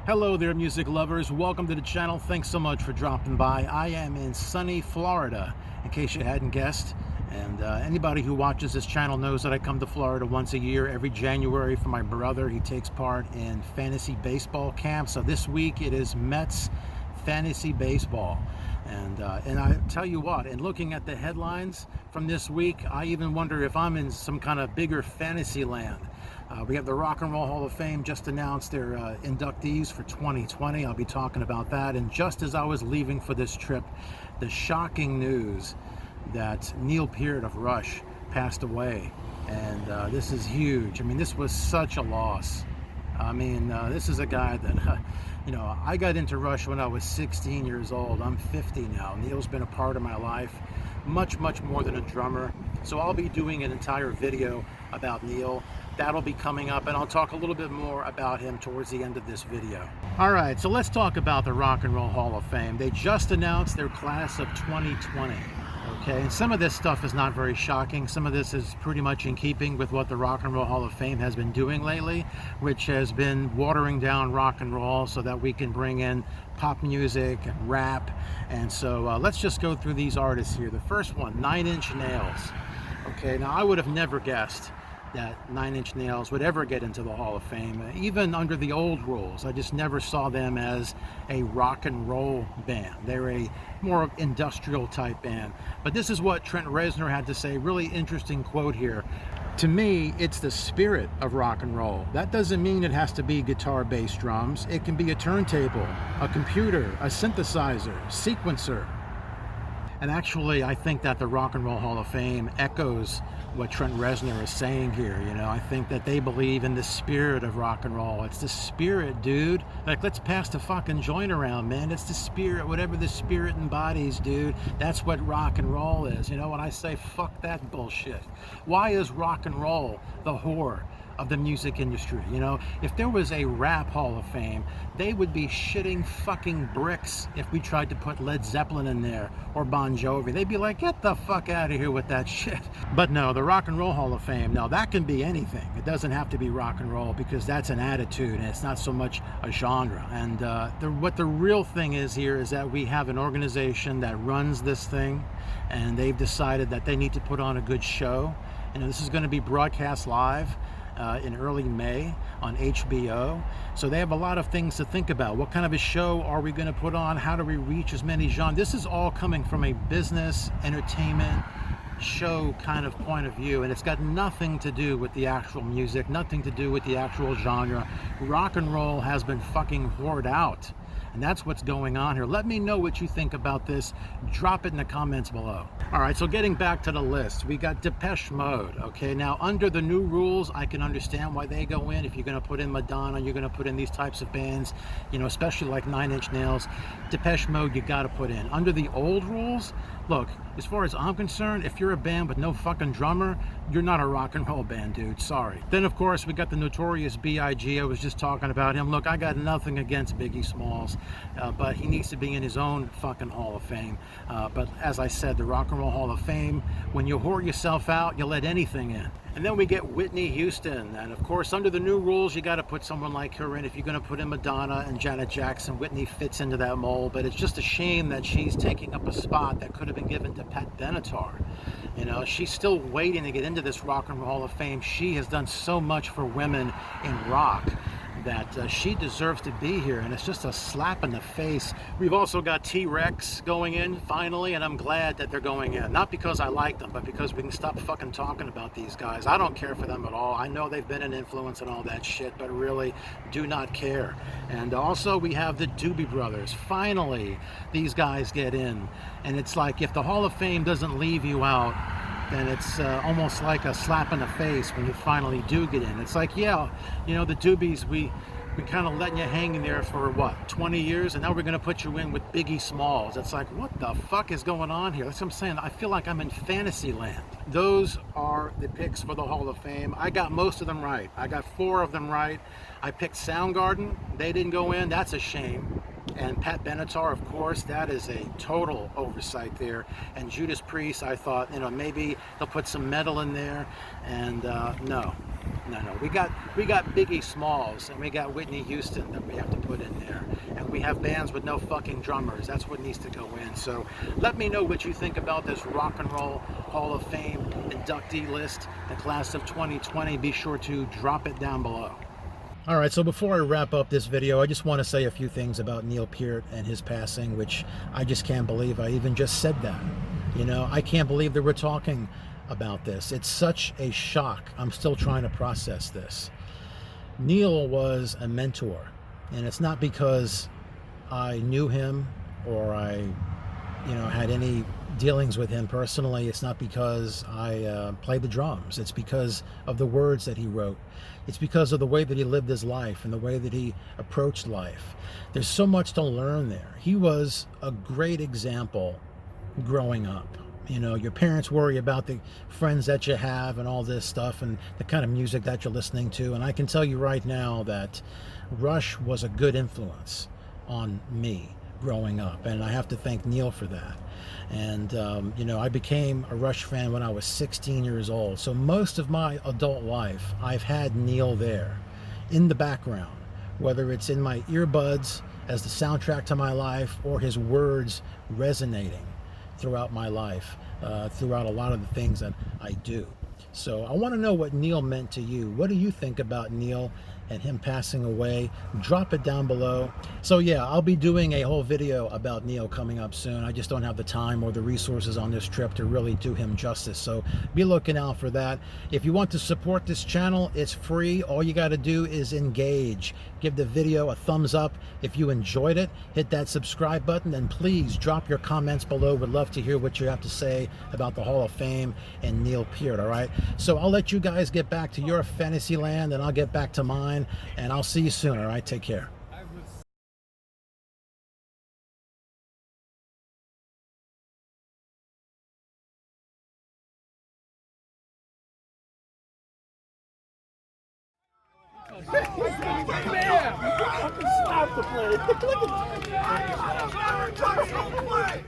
Hello there, music lovers. Welcome to the channel. Thanks so much for dropping by. I am in sunny Florida, in case you hadn't guessed. And anybody who watches this channel knows that I come to Florida once a year, every January, for my brother. He takes part in fantasy baseball camp. So this week it is Mets fantasy baseball. And I tell you what, in looking at the headlines from this week, I even wonder if I'm in some kind of bigger fantasy land. We have the Rock and Roll Hall of Fame just announced their inductees for 2020. I'll be talking about that. And just as I was leaving for this trip, the shocking news that Neil Peart of Rush passed away. And this is huge. I mean, this was such a loss. I mean, this is a guy that, you know, I got into Rush when I was 16 years old. I'm 50 now. Neil's been a part of my life, much more than a drummer. So I'll be doing an entire video about Neil. That'll be coming up, and I'll talk a little bit more about him towards the end of this video. All right, so let's talk about the Rock and Roll Hall of Fame. They just announced their class of 2020. Okay, and some of this stuff is not very shocking. Some of this is pretty much in keeping with what the Rock and Roll Hall of Fame has been doing lately, which has been watering down rock and roll so that we can bring in pop music and rap. And so let's just go through these artists here. The first one, 9 Inch Nails. Okay, now I would have never guessed that 9 Inch Nails would ever get into the Hall of Fame. Even under the old rules, I just never saw them as a rock and roll band. They're a more industrial type band. But this is what Trent Reznor had to say. Really interesting quote here. To me, it's the spirit of rock and roll. That doesn't mean it has to be guitar, bass, drums. It can be a turntable, a computer, a synthesizer, sequencer. And actually, I think that the Rock and Roll Hall of Fame echoes what Trent Reznor is saying here. You know, I think that they believe in the spirit of rock and roll. It's the spirit, dude. Like, let's pass the fucking joint around, man. It's the spirit, whatever the spirit embodies, dude. That's what rock and roll is. You know, when I say fuck that bullshit. Why is rock and roll the whore of the music industry? You know, if there was a rap Hall of Fame, they would be shitting fucking bricks if we tried to put Led Zeppelin in there or Bon Jovi. They'd be like, get the fuck out of here with that shit. But no, the Rock and Roll Hall of Fame, no, that can be anything. It doesn't have to be rock and roll, because that's an attitude and it's not so much a genre. And what the real thing is here is that we have an organization that runs this thing, and they've decided that they need to put on a good show. You know, this is going to be broadcast live in early May on HBO. So they have a lot of things to think about. What kind of a show are we going to put on? How do we reach as many genres? This is all coming from a business, entertainment, show kind of point of view, and it's got nothing to do with the actual music, nothing to do with the actual genre. Rock and roll has been fucking whored out. And that's what's going on here. Let me know what you think about this. Drop it in the comments below. All right, so getting back to the list, we got Depeche Mode. Okay, now under the new rules, I can understand why they go in. If you're going to put in Madonna, you're going to put in these types of bands, you know, especially like 9 Inch Nails. Depeche Mode, you got to put in. Under the old rules, look, as far as I'm concerned, if you're a band with no fucking drummer, you're not a rock and roll band, dude. Sorry. Then, of course, we got the Notorious B.I.G. I was just talking about him. Look, I got nothing against Biggie Smalls, but he needs to be in his own fucking Hall of Fame. But as I said, the Rock and Roll Hall of Fame, when you whore yourself out, you let anything in. And then we get Whitney Houston. And of course, under the new rules, you got to put someone like her in. If you're going to put in Madonna and Janet Jackson, Whitney fits into that mold. But it's just a shame that she's taking up a spot that could have been given to Pat Benatar. You know, she's still waiting to get into this Rock and Roll Hall of Fame. She has done so much for women in rock that she deserves to be here, and it's just a slap in the face. We've also got T-Rex going in finally, and I'm glad that they're going in. Not because I like them, but because we can stop fucking talking about these guys. I don't care for them at all. I know they've been an influence and all that shit, but really do not care. And also we have the Doobie Brothers. Finally, these guys get in. And it's like, if the Hall of Fame doesn't leave you out, then it's almost like a slap in the face when you finally do get in. It's like, yeah, you know, the Doobies, we kind of letting you hang in there for, what, 20 years, and now we're going to put you in with Biggie Smalls. It's like, what the fuck is going on here? That's what I'm saying. I feel like I'm in fantasy land. Those are the picks for the Hall of Fame. I got most of them right. I got 4 of them right. I picked Soundgarden. They didn't go in. That's a shame. And Pat Benatar, of course, that is a total oversight there. And Judas Priest, I thought, you know, maybe they'll put some metal in there. And no, No. We got Biggie Smalls, and we got Whitney Houston that we have to put in there, and we have bands with no fucking drummers. That's what needs to go in. So let me know what you think about this Rock and Roll Hall of Fame inductee list, the class of 2020. Be sure to drop it down below. All right, so before I wrap up this video, I just want to say a few things about Neil Peart and his passing, which I just can't believe I even just said that. You know, I can't believe that we're talking about this. It's such a shock. I'm still trying to process this. Neil was a mentor, and it's not because I knew him or I, had any dealings with him personally. It's not because I played the drums. It's because of the words that he wrote. It's because of the way that he lived his life and the way that he approached life. There's so much to learn there. He was a great example growing up. You know, your parents worry about the friends that you have and all this stuff and the kind of music that you're listening to. And I can tell you right now that Rush was a good influence on me growing up. And I have to thank Neil for that. And, I became a Rush fan when I was 16 years old. So most of my adult life, I've had Neil there in the background, whether it's in my earbuds as the soundtrack to my life or his words resonating throughout my life, throughout a lot of the things that I do. So I want to know what Neil meant to you. What do you think about Neil and him passing away? Drop it down below. So yeah, I'll be doing a whole video about Neil coming up soon. I just don't have the time or the resources on this trip to really do him justice. So be looking out for that. If you want to support this channel, it's free. All you got to do is engage. Give the video a thumbs up if you enjoyed it. Hit that subscribe button, and please drop your comments below. Would love to hear what you have to say about the Hall of Fame and Neil Peart, all right? So I'll let you guys get back to your fantasy land, and I'll get back to mine, and I'll see you soon, all right? Take care. Stop the play.